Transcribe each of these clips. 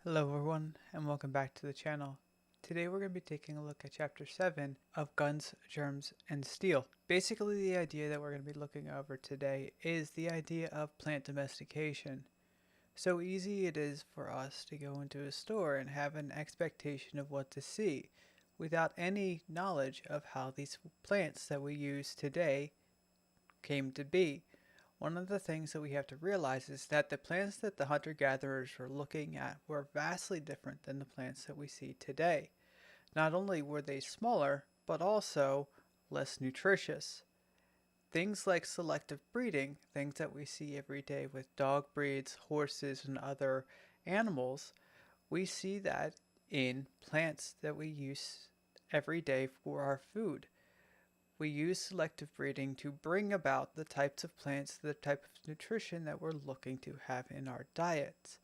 Hello everyone and welcome back to the channel. Today we're going to be taking a look at chapter 7 of Guns, Germs, and Steel. Basically the idea that we're going to be looking over today is the idea of plant domestication. So easy it is for us to go into a store and have an expectation of what to see without any knowledge of how these plants that we use today came to be. One of the things that we have to realize is that the plants that the hunter-gatherers were looking at were vastly different than the plants that we see today. Not only were they smaller, but also less nutritious. Things like selective breeding, things that we see every day with dog breeds, horses, and other animals, we see that in plants that we use every day for our food. We use selective breeding to bring about the types of plants, the type of nutrition that we're looking to have in our diets.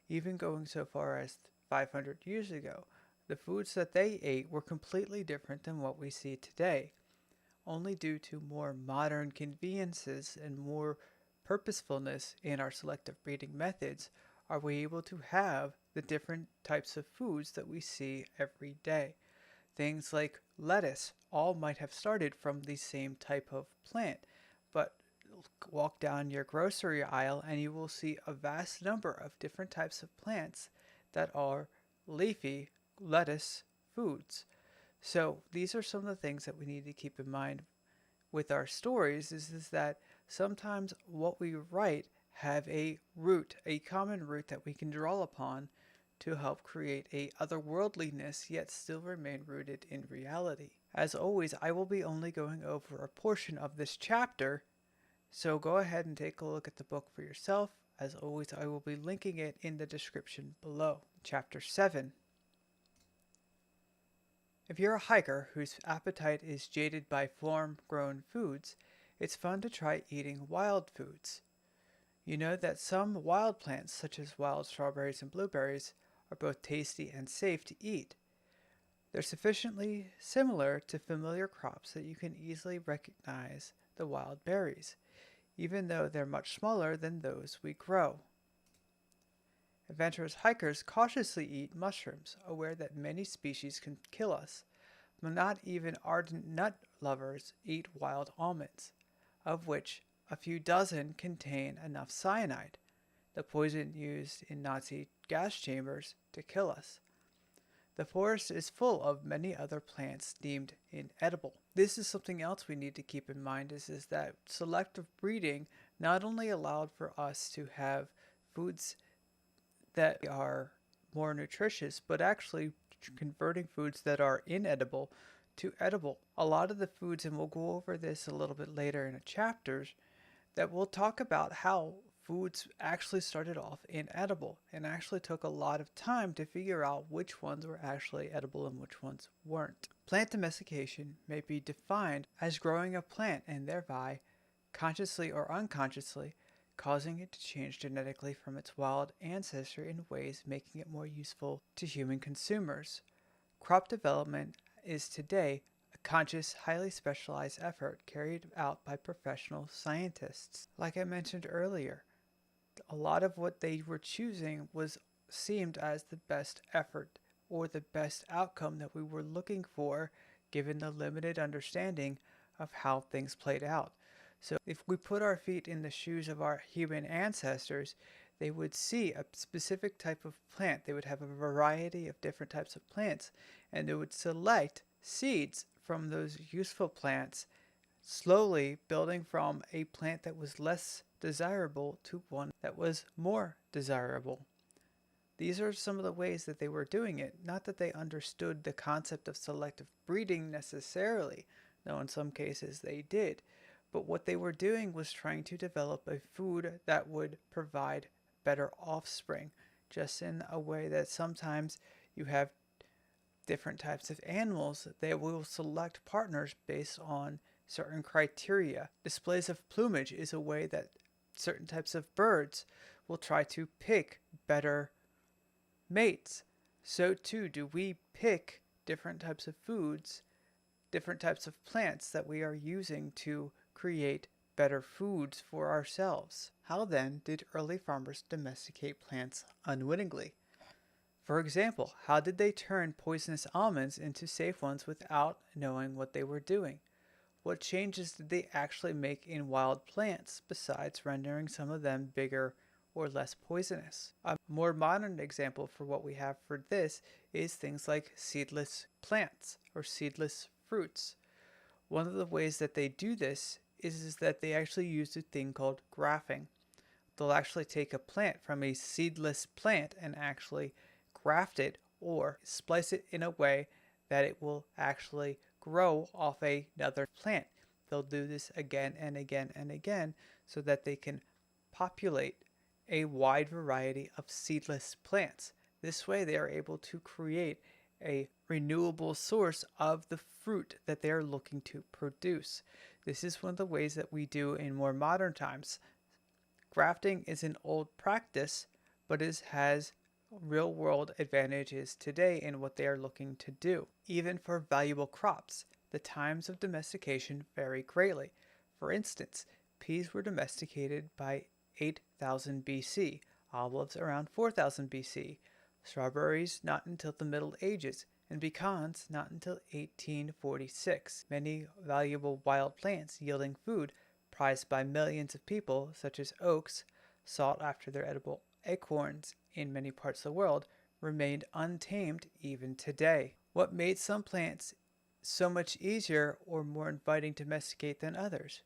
Even going so far as 500 years ago, the foods that they ate were completely different than what we see today. Only due to more modern conveniences and more purposefulness in our selective breeding methods are we able to have the different types of foods that we see every day. Things like lettuce all might have started from the same type of plant, but walk down your grocery aisle and you will see a vast number of different types of plants that are leafy lettuce foods. So these are some of the things that we need to keep in mind with our stories is that sometimes what we write have a root, a common root that we can draw upon to help create a otherworldliness yet still remain rooted in reality. As always, I will be only going over a portion of this chapter, so go ahead and take a look at the book for yourself. As always, I will be linking it in the description below. Chapter 7. If you're a hiker whose appetite is jaded by farm-grown foods, it's fun to try eating wild foods. You know that some wild plants, such as wild strawberries and blueberries, are both tasty and safe to eat. They're sufficiently similar to familiar crops that you can easily recognize the wild berries, even though they're much smaller than those we grow. Adventurous hikers cautiously eat mushrooms, aware that many species can kill us, but not even ardent nut lovers eat wild almonds, of which a few dozen contain enough cyanide, the poison used in Nazi gas chambers to kill us. The forest is full of many other plants deemed inedible. This is something else we need to keep in mind is that selective breeding not only allowed for us to have foods that are more nutritious, but actually converting foods that are inedible to edible. A lot of the foods, and we'll go over this a little bit later in the chapters, that we'll talk about how foods actually started off inedible and actually took a lot of time to figure out which ones were actually edible and which ones weren't. Plant domestication may be defined as growing a plant and thereby, consciously or unconsciously, causing it to change genetically from its wild ancestor in ways making it more useful to human consumers. Crop development is today a conscious, highly specialized effort carried out by professional scientists. Like I mentioned earlier, a lot of what they were choosing was seemed as the best effort or the best outcome that we were looking for given the limited understanding of how things played out. So if we put our feet in the shoes of our human ancestors, they would see a specific type of plant. They would have a variety of different types of plants, and they would select seeds from those useful plants, slowly building from a plant that was less desirable to one that was more desirable. These are some of the ways that they were doing it. Not that they understood the concept of selective breeding necessarily, though in some cases they did. But what they were doing was trying to develop a food that would provide better offspring, just in a way that sometimes you have different types of animals. They will select partners based on certain criteria. Displays of plumage is a way that certain types of birds will try to pick better mates. So too do we pick different types of foods, different types of plants that we are using to create better foods for ourselves. How then did early farmers domesticate plants unwittingly? For example, how did they turn poisonous almonds into safe ones without knowing what they were doing? What changes did they actually make in wild plants besides rendering some of them bigger or less poisonous? A more modern example for what we have for this is things like seedless plants or seedless fruits. One of the ways that they do this is that they actually use a thing called grafting. They'll actually take a plant from a seedless plant and actually graft it or splice it in a way that it will actually grow off another plant. They'll do this again and again and again so that they can populate a wide variety of seedless plants. This way they are able to create a renewable source of the fruit that they are looking to produce. This is one of the ways that we do in more modern times. Grafting is an old practice, but it has real world advantages today in what they are looking to do. Even for valuable crops, the times of domestication vary greatly. For instance, peas were domesticated by 8000 BC, olives around 4000 BC, strawberries not until the Middle Ages, and pecans not until 1846. Many valuable wild plants yielding food prized by millions of people, such as oaks, sought after their edible acorns in many parts of the world, remained untamed even today. What made some plants so much easier or more inviting to domesticate than others?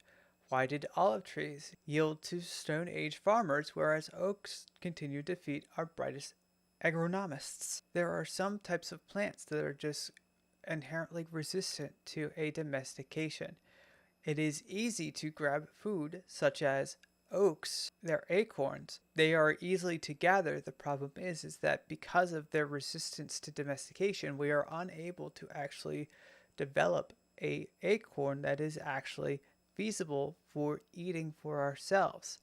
Why did olive trees yield to Stone Age farmers, whereas oaks continue to feed our brightest agronomists? There are some types of plants that are just inherently resistant to a domestication. It is easy to grab food such as oaks, their acorns. They are easily to gather. The problem is that because of their resistance to domestication, we are unable to actually develop a acorn that is actually feasible for eating for ourselves.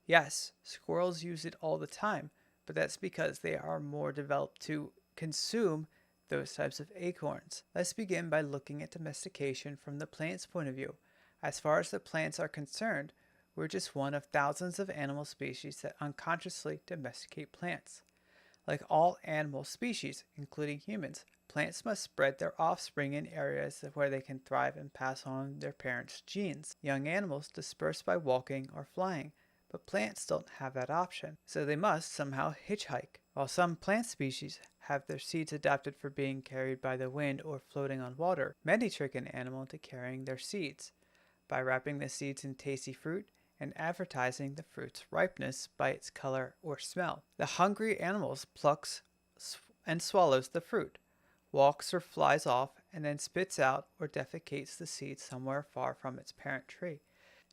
Yes, squirrels use it all the time, but that's because they are more developed to consume those types of acorns. Let's begin by looking at domestication from the plant's point of view. As far as the plants are concerned, we're just one of thousands of animal species that unconsciously domesticate plants. Like all animal species, including humans, plants must spread their offspring in areas where they can thrive and pass on their parents' genes. Young animals disperse by walking or flying, but plants don't have that option, so they must somehow hitchhike. While some plant species have their seeds adapted for being carried by the wind or floating on water, many trick an animal into carrying their seeds by wrapping the seeds in tasty fruit and advertising the fruit's ripeness by its color or smell. The hungry animal plucks and swallows the fruit, walks or flies off, and then spits out or defecates the seed somewhere far from its parent tree.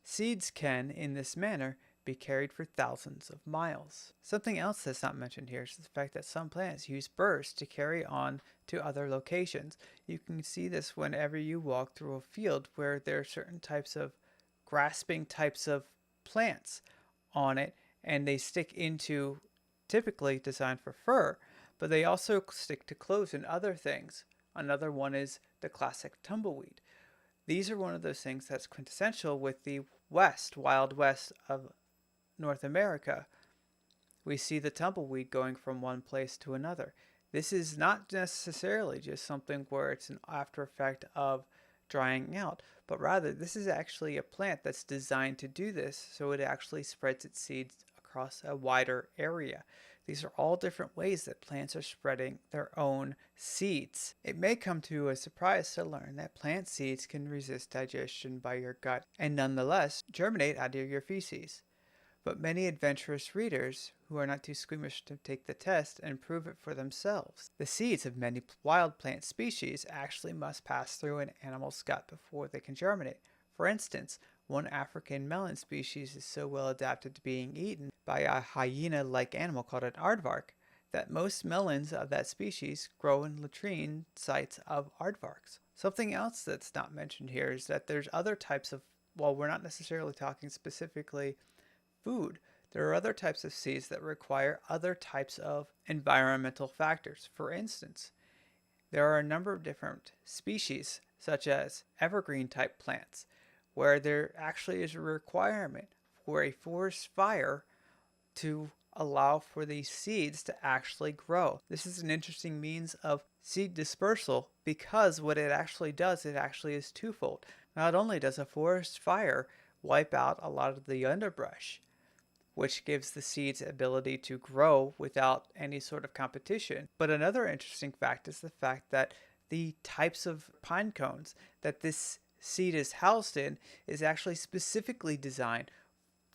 Seeds can, in this manner, be carried for thousands of miles. Something else that's not mentioned here is the fact that some plants use burrs to carry on to other locations. You can see this whenever you walk through a field where there are certain types of grasping types of plants on it, and they stick into, typically designed for fur, but they also stick to clothes and other things. Another one is the classic tumbleweed. These are one of those things that's quintessential with the West, Wild West of North America. We see the tumbleweed going from one place to another. This is not necessarily just something where it's an after effect of drying out, but rather this is actually a plant that's designed to do this, so it actually spreads its seeds across a wider area. These are all different ways that plants are spreading their own seeds. It may come to a surprise to learn that plant seeds can resist digestion by your gut and nonetheless germinate out of your feces. But many adventurous readers who are not too squeamish to take the test and prove it for themselves. The seeds of many wild plant species actually must pass through an animal's gut before they can germinate. For instance, one African melon species is so well adapted to being eaten by a hyena-like animal called an aardvark that most melons of that species grow in latrine sites of aardvarks. Something else that's not mentioned here is that there's other types of, while we're not necessarily talking specifically food, there are other types of seeds that require other types of environmental factors. For instance, there are a number of different species, such as evergreen type plants, where there actually is a requirement for a forest fire to allow for these seeds to actually grow. This is an interesting means of seed dispersal because what it actually does, it actually is twofold. Not only does a forest fire wipe out a lot of the underbrush, which gives the seeds ability to grow without any sort of competition. But another interesting fact is the fact that the types of pine cones that this seed is housed in is actually specifically designed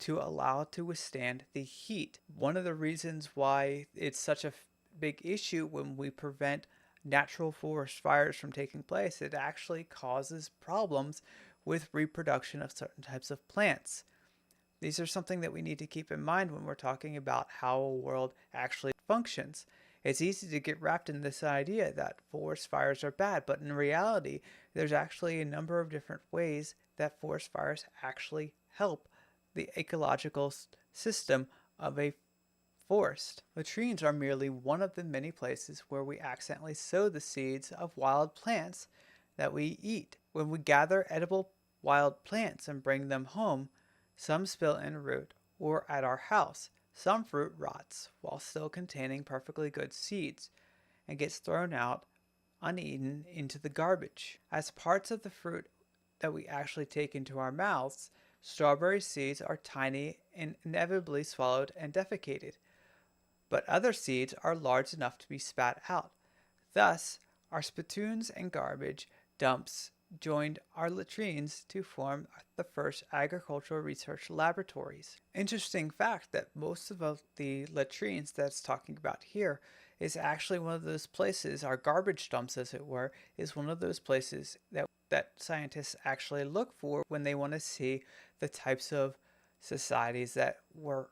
to allow it to withstand the heat. One of the reasons why it's such a big issue when we prevent natural forest fires from taking place, it actually causes problems with reproduction of certain types of plants. These are something that we need to keep in mind when we're talking about how a world actually functions. It's easy to get wrapped in this idea that forest fires are bad, but in reality, there's actually a number of different ways that forest fires actually help the ecological system of a forest. Latrines are merely one of the many places where we accidentally sow the seeds of wild plants that we eat. When we gather edible wild plants and bring them home, some spill en route or at our house. Some fruit rots while still containing perfectly good seeds and gets thrown out uneaten into the garbage. As parts of the fruit that we actually take into our mouths, strawberry seeds are tiny and inevitably swallowed and defecated, but other seeds are large enough to be spat out. Thus, our spittoons and garbage dumps joined our latrines to form the first agricultural research laboratories. Interesting fact that most of the latrines that's talking about here is actually one of those places, our garbage dumps as it were, is one of those places that scientists actually look for when they want to see the types of societies that were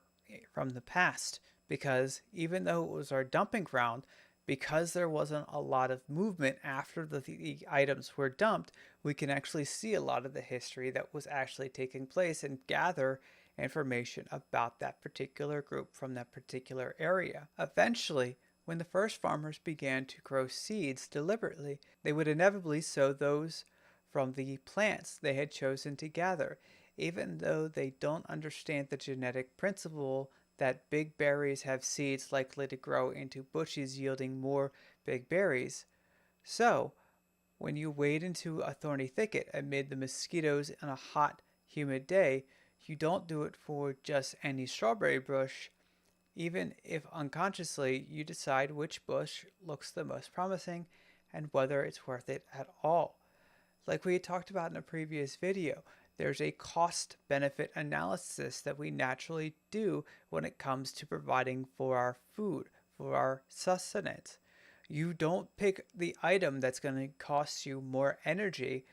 from the past. Because even though it was our dumping ground, because there wasn't a lot of movement after the items were dumped, we can actually see a lot of the history that was actually taking place and gather information about that particular group from that particular area. Eventually, when the first farmers began to grow seeds deliberately, they would inevitably sow those from the plants they had chosen to gather, even though they don't understand the genetic principle that big berries have seeds likely to grow into bushes yielding more big berries. So, when you wade into a thorny thicket amid the mosquitoes on a hot, humid day, you don't do it for just any strawberry bush, even if unconsciously you decide which bush looks the most promising and whether it's worth it at all. Like we had talked about in a previous video, there's a cost-benefit analysis that we naturally do when it comes to providing for our food, for our sustenance. You don't pick the item that's going to cost you more energy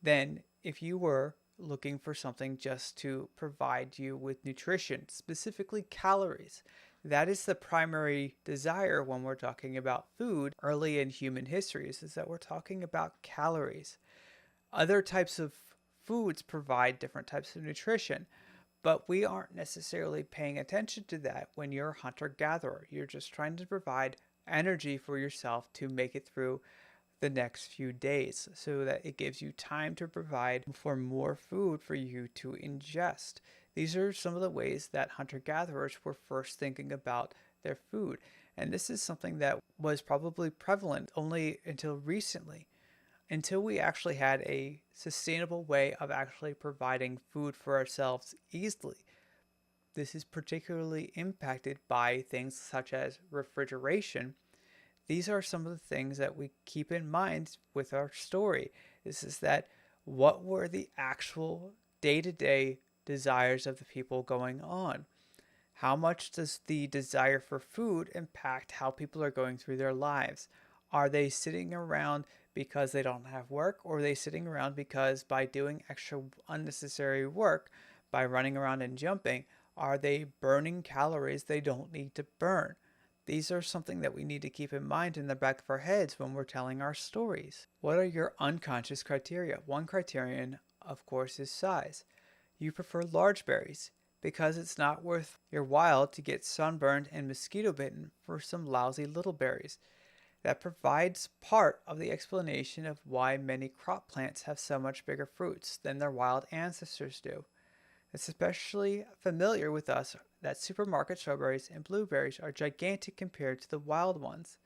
than if you were looking for something just to provide you with nutrition, specifically calories. That is the primary desire when we're talking about food early in human histories, is that we're talking about calories. Other types of foods provide different types of nutrition, but we aren't necessarily paying attention to that when you're a hunter-gatherer. You're just trying to provide energy for yourself to make it through the next few days so that it gives you time to provide for more food for you to ingest. These are some of the ways that hunter-gatherers were first thinking about their food, and this is something that was probably prevalent only until recently. Until we actually had a sustainable way of actually providing food for ourselves easily. This is particularly impacted by things such as refrigeration. These are some of the things that we keep in mind with our story. This is that what were the actual day-to-day desires of the people going on? How much does the desire for food impact how people are going through their lives? Are they sitting around because they don't have work, or are they sitting around because by doing extra unnecessary work, by running around and jumping, are they burning calories they don't need to burn? These are something that we need to keep in mind in the back of our heads when we're telling our stories. What are your unconscious criteria? One criterion, of course, is size. You prefer large berries because it's not worth your while to get sunburned and mosquito bitten for some lousy little berries. That provides part of the explanation of why many crop plants have so much bigger fruits than their wild ancestors do. It's especially familiar with us that supermarket strawberries and blueberries are gigantic compared to the wild ones.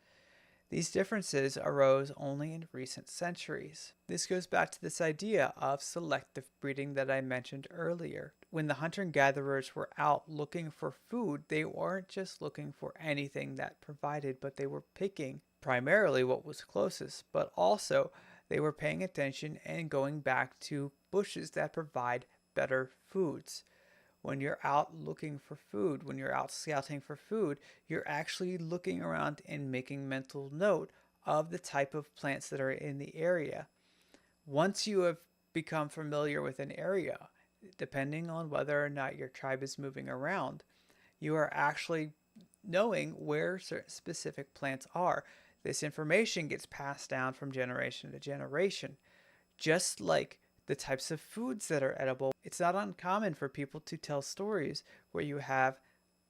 These differences arose only in recent centuries. This goes back to this idea of selective breeding that I mentioned earlier. When the hunter and gatherers were out looking for food, they weren't just looking for anything that provided, but they were picking primarily what was closest, but also they were paying attention and going back to bushes that provide better foods. When you're out looking for food, when you're out scouting for food, you're actually looking around and making mental note of the type of plants that are in the area. Once you have become familiar with an area, depending on whether or not your tribe is moving around, you are actually knowing where certain specific plants are. This information gets passed down from generation to generation, just like the types of foods that are edible. It's not uncommon for people to tell stories where you have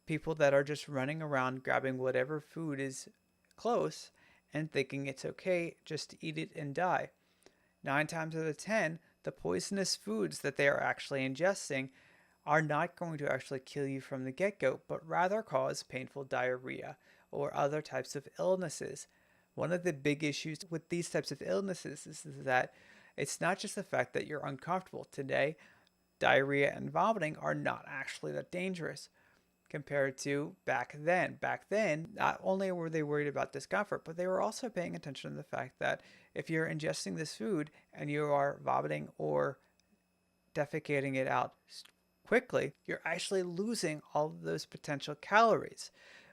people that are just running around grabbing whatever food is close and thinking it's okay just to eat it and die. 9 times out of 10, the poisonous foods that they are actually ingesting are not going to actually kill you from the get-go, but rather cause painful diarrhea or other types of illnesses. One of the big issues with these types of illnesses is that it's not just the fact that you're uncomfortable. Today, diarrhea and vomiting are not actually that dangerous compared to back then. Back then, not only were they worried about discomfort, but they were also paying attention to the fact that if you're ingesting this food and you are vomiting or defecating it out quickly, you're actually losing all of those potential calories,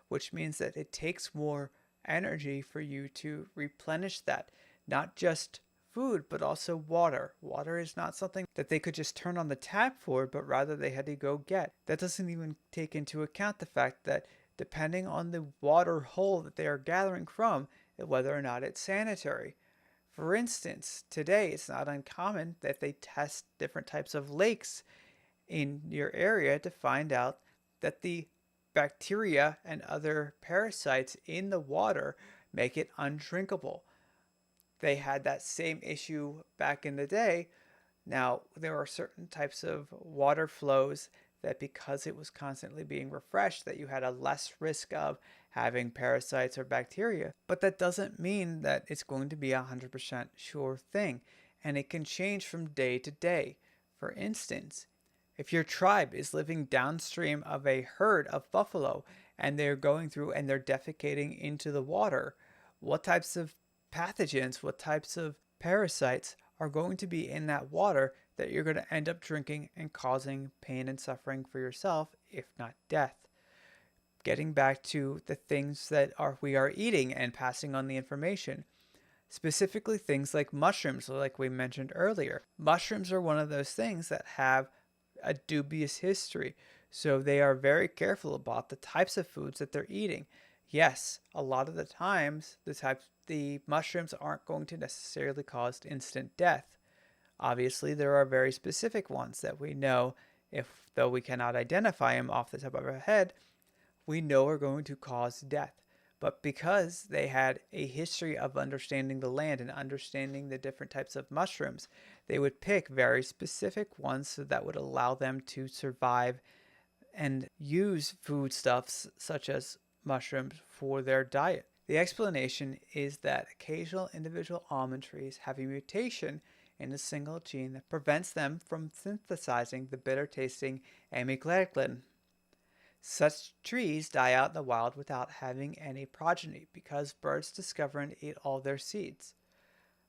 which means that it takes more energy for you to replenish that, not just food, but also water. Water is not something that they could just turn on the tap for, but rather they had to go get. That doesn't even take into account the fact that depending on the water hole that they are gathering from, whether or not it's sanitary. For instance, today it's not uncommon that they test different types of lakes in your area to find out that the bacteria and other parasites in the water make it undrinkable. They had that same issue back in the day. Now, there are certain types of water flows that because it was constantly being refreshed, that you had a less risk of having parasites or bacteria. But that doesn't mean that it's going to be a 100% sure thing, and it can change from day to day. For instance, if your tribe is living downstream of a herd of buffalo and they're going through and they're defecating into the water, what types of pathogens, what types of parasites are going to be in that water that you're going to end up drinking and causing pain and suffering for yourself, if not death? Getting back to the things that we are eating and passing on the information, specifically things like mushrooms, like we mentioned earlier. Mushrooms are one of those things that have a dubious history, so they are very careful about the types of foods that they're eating. Yes, a lot of the times the mushrooms aren't going to necessarily cause instant death. Obviously, there are very specific ones that we know, though we cannot identify them off the top of our head, we know are going to cause death. But because they had a history of understanding the land and understanding the different types of mushrooms, they would pick very specific ones so that would allow them to survive and use foodstuffs such as mushrooms for their diet. The explanation is that occasional individual almond trees have a mutation in a single gene that prevents them from synthesizing the bitter-tasting amygdalin. Such trees die out in the wild without having any progeny because birds discover and eat all their seeds.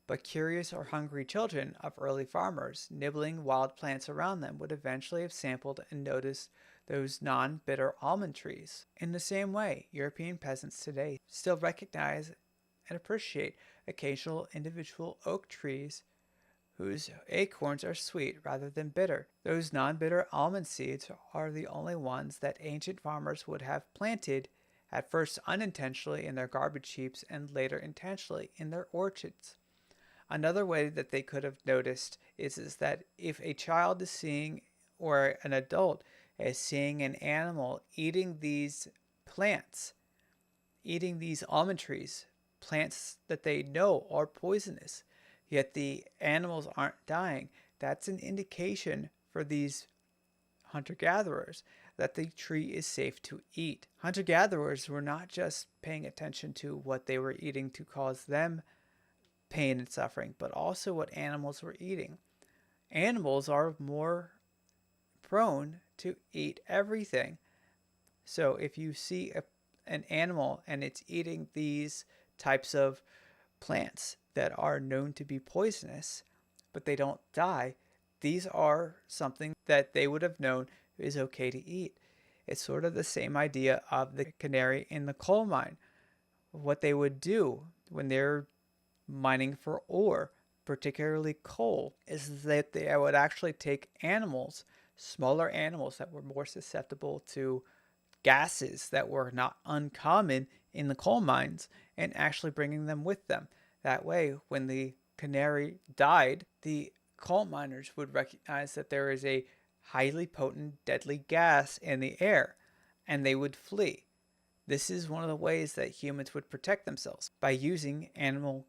But curious or hungry children of early farmers, nibbling wild plants around them, would eventually have sampled and noticed those non-bitter almond trees. In the same way, European peasants today still recognize and appreciate occasional individual oak trees whose acorns are sweet rather than bitter. Those non-bitter almond seeds are the only ones that ancient farmers would have planted, at first unintentionally in their garbage heaps and later intentionally in their orchards. Another way that they could have noticed is that if a child is seeing, or an adult is seeing an animal eating these plants, eating these almond trees, plants that they know are poisonous, yet the animals aren't dying, that's an indication for these hunter-gatherers that the tree is safe to eat. Hunter-gatherers were not just paying attention to what they were eating to cause them pain and suffering, but also what animals were eating. Animals are more prone to eat everything. So if you see an animal and it's eating these types of plants that are known to be poisonous, but they don't die, these are something that they would have known is okay to eat. It's sort of the same idea of the canary in the coal mine. What they would do when they're mining for ore, particularly coal, is that they would actually take animals, smaller animals that were more susceptible to gases that were not uncommon in the coal mines, and actually bringing them with them. That way, when the canary died, the coal miners would recognize that there is a highly potent, deadly gas in the air, and they would flee. This is one of the ways that humans would protect themselves, by using animal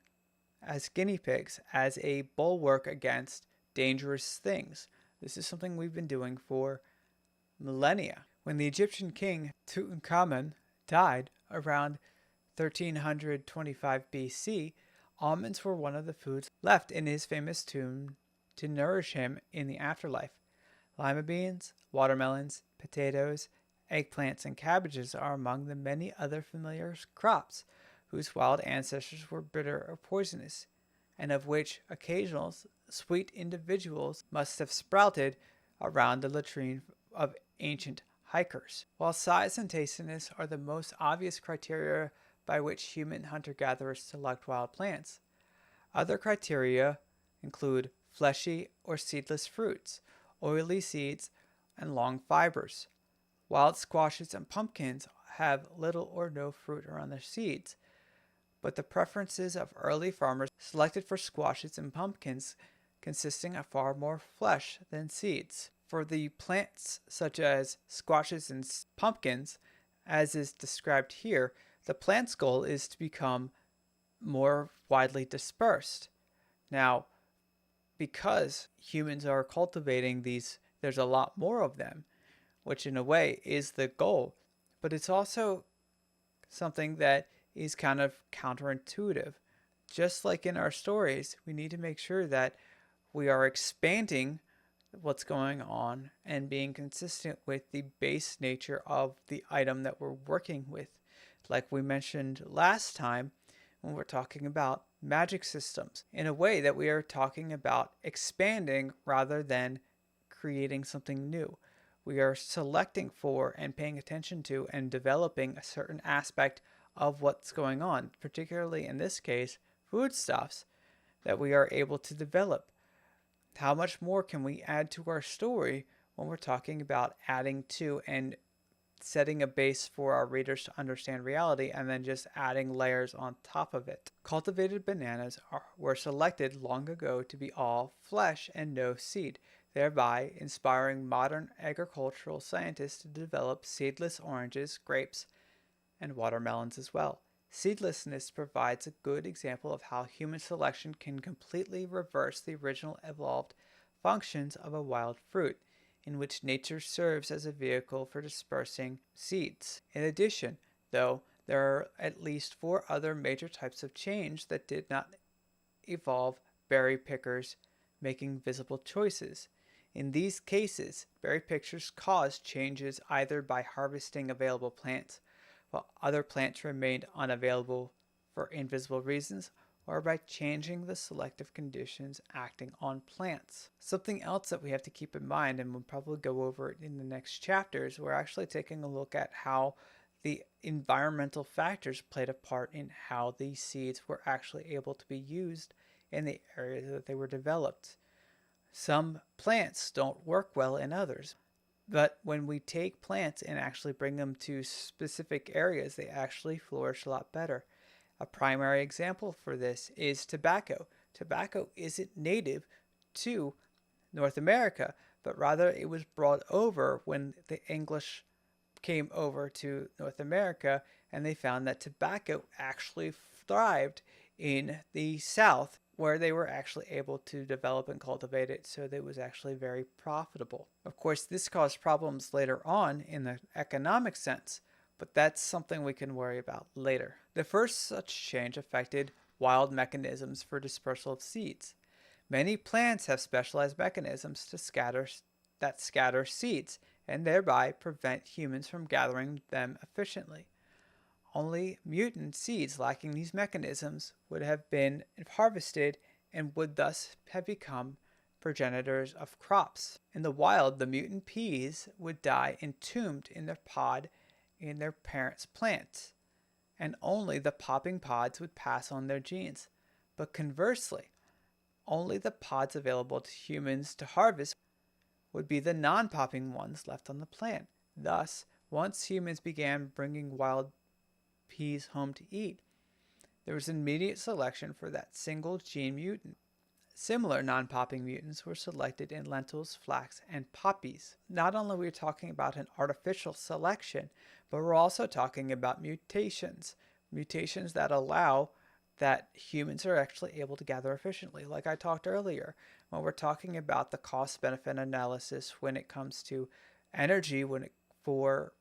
as guinea pigs as a bulwark against dangerous things. This is something we've been doing for millennia. When the Egyptian king Tutankhamun died around 1325 BC, almonds were one of the foods left in his famous tomb to nourish him in the afterlife. Lima beans, watermelons, potatoes, eggplants, and cabbages are among the many other familiar crops whose wild ancestors were bitter or poisonous, and of which occasional sweet individuals must have sprouted around the latrine of ancient hikers. While size and tastiness are the most obvious criteria by which human hunter-gatherers select wild plants, other criteria include fleshy or seedless fruits, oily seeds, and long fibers. Wild squashes and pumpkins have little or no fruit around their seeds, but the preferences of early farmers selected for squashes and pumpkins consisting of far more flesh than seeds. For the plants such as squashes and pumpkins, as is described here, the plant's goal is to become more widely dispersed. Now, because humans are cultivating these, there's a lot more of them, which in a way is the goal, but it's also something that is kind of counterintuitive. Just like in our stories, we need to make sure that we are expanding what's going on and being consistent with the base nature of the item that we're working with. Like we mentioned last time when we're talking about magic systems, in a way that we are talking about expanding rather than creating something new. We are selecting for and paying attention to and developing a certain aspect of what's going on, particularly in this case, foodstuffs that we are able to develop. How much more can we add to our story when we're talking about adding to and setting a base for our readers to understand reality and then just adding layers on top of it? Cultivated bananas were selected long ago to be all flesh and no seed, thereby inspiring modern agricultural scientists to develop seedless oranges, grapes, and watermelons as well. Seedlessness provides a good example of how human selection can completely reverse the original evolved functions of a wild fruit, in which nature serves as a vehicle for dispersing seeds. In addition, though, there are at least 4 other major types of change that did not evolve berry pickers making visible choices. In these cases, berry pickers caused changes either by harvesting available plants, while other plants remained unavailable for invisible reasons, or by changing the selective conditions acting on plants. Something else that we have to keep in mind, and we'll probably go over it in the next chapters, we're actually taking a look at how the environmental factors played a part in how these seeds were actually able to be used in the areas that they were developed. Some plants don't work well in others. But when we take plants and actually bring them to specific areas, they actually flourish a lot better. A primary example for this is tobacco. Tobacco isn't native to North America, but rather it was brought over when the English came over to North America, and they found that tobacco actually thrived in the South where they were actually able to develop and cultivate it so that it was actually very profitable. Of course, this caused problems later on in the economic sense, but that's something we can worry about later. The first such change affected wild mechanisms for dispersal of seeds. Many plants have specialized mechanisms that scatter seeds and thereby prevent humans from gathering them efficiently. Only mutant seeds lacking these mechanisms would have been harvested and would thus have become progenitors of crops. In the wild, the mutant peas would die entombed in their pod in their parents' plants, and only the popping pods would pass on their genes. But conversely, only the pods available to humans to harvest would be the non-popping ones left on the plant. Thus, once humans began bringing wild peas home to eat, there was immediate selection for that single gene mutant. Similar non-popping mutants were selected in lentils, flax, and poppies. Not only are we talking about an artificial selection, but we're also talking about mutations. Mutations that allow that humans are actually able to gather efficiently. Like I talked earlier, when we're talking about the cost-benefit analysis when it comes to energy for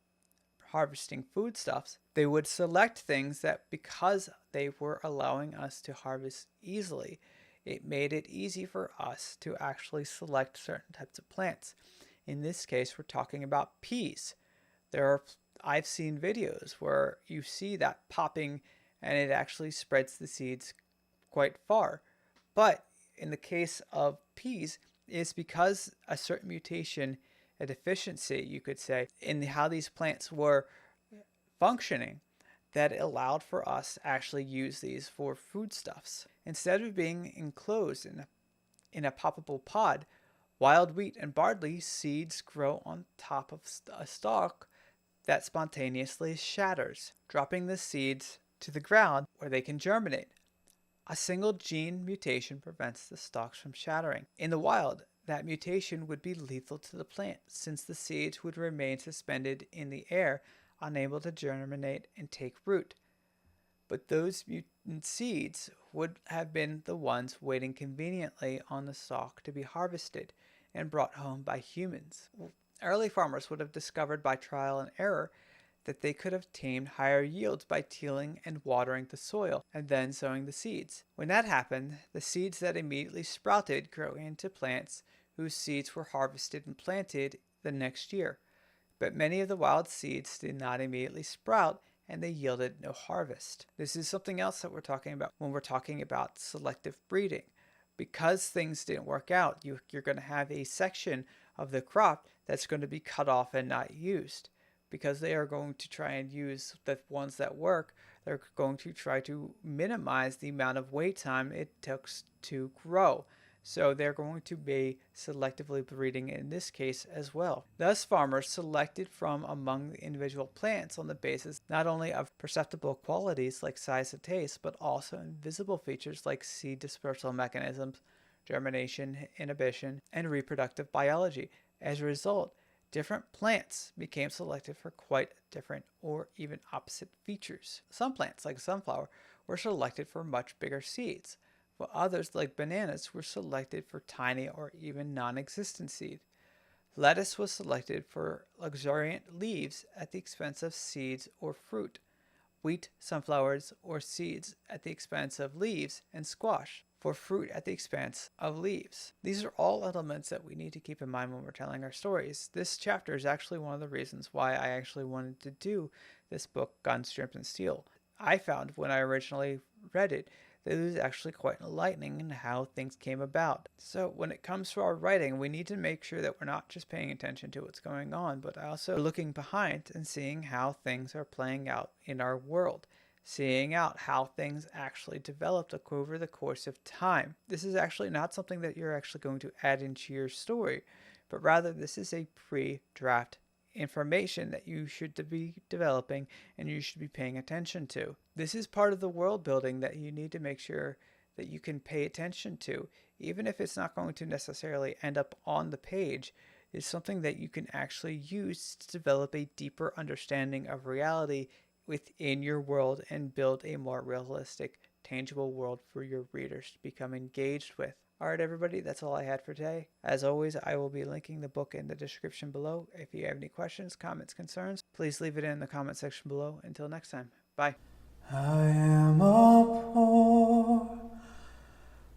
harvesting foodstuffs, they would select things that, because they were allowing us to harvest easily, it made it easy for us to actually select certain types of plants. In this case, we're talking about peas. I've seen videos where you see that popping and it actually spreads the seeds quite far. But in the case of peas, it's because a certain mutation, a deficiency, you could say, in how these plants were functioning, that allowed for us to actually use these for foodstuffs. Instead of being enclosed in a poppable pod, wild wheat and barley seeds grow on top of a stalk that spontaneously shatters, dropping the seeds to the ground where they can germinate. A single gene mutation prevents the stalks from shattering. In the wild, that mutation would be lethal to the plant, since the seeds would remain suspended in the air, unable to germinate and take root. But those mutant seeds would have been the ones waiting conveniently on the stalk to be harvested and brought home by humans. Early farmers would have discovered by trial and error that they could obtain higher yields by tilling and watering the soil and then sowing the seeds. When that happened, the seeds that immediately sprouted grew into plants whose seeds were harvested and planted the next year. But many of the wild seeds did not immediately sprout, and they yielded no harvest. This is something else that we're talking about when we're talking about selective breeding. Because things didn't work out, you're going to have a section of the crop that's going to be cut off and not used. Because they are going to try and use the ones that work, they're going to try to minimize the amount of wait time it takes to grow. So they're going to be selectively breeding in this case as well. Thus, farmers selected from among the individual plants on the basis not only of perceptible qualities like size and taste, but also invisible features like seed dispersal mechanisms, germination, inhibition, and reproductive biology. As a result, different plants became selected for quite different or even opposite features. Some plants, like sunflower, were selected for much bigger seeds, while others, like bananas, were selected for tiny or even non-existent seed. Lettuce was selected for luxuriant leaves at the expense of seeds or fruit. Wheat, sunflowers, or seeds at the expense of leaves, and squash for fruit at the expense of leaves. These are all elements that we need to keep in mind when we're telling our stories. This chapter is actually one of the reasons why I actually wanted to do this book, Guns, Germs, and Steel. I found when I originally read it that it was actually quite enlightening in how things came about. So when it comes to our writing, we need to make sure that we're not just paying attention to what's going on, but also looking behind and seeing how things are playing out in our world, seeing out how things actually developed over the course of time. This is actually not something that you're actually going to add into your story, but rather this is a pre-draft information that you should be developing and you should be paying attention to. This is part of the world building that you need to make sure that you can pay attention to, even if it's not going to necessarily end up on the page. It's something that you can actually use to develop a deeper understanding of reality within your world and build a more realistic tangible world for your readers to become engaged with. Alright, everybody, that's all I had for today. As always, I will be linking the book in the description below. If you have any questions, comments, concerns, please leave it in the comment section below. Until next time, bye. I am a poor,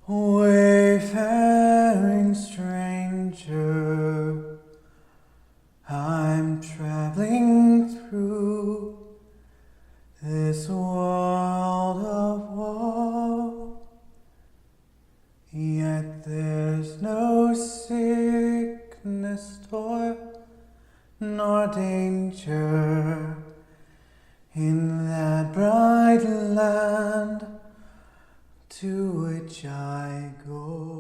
wayfaring stranger. I'm traveling through this world of woe, yet there's no sickness, toil, nor danger in that bright land to which I go.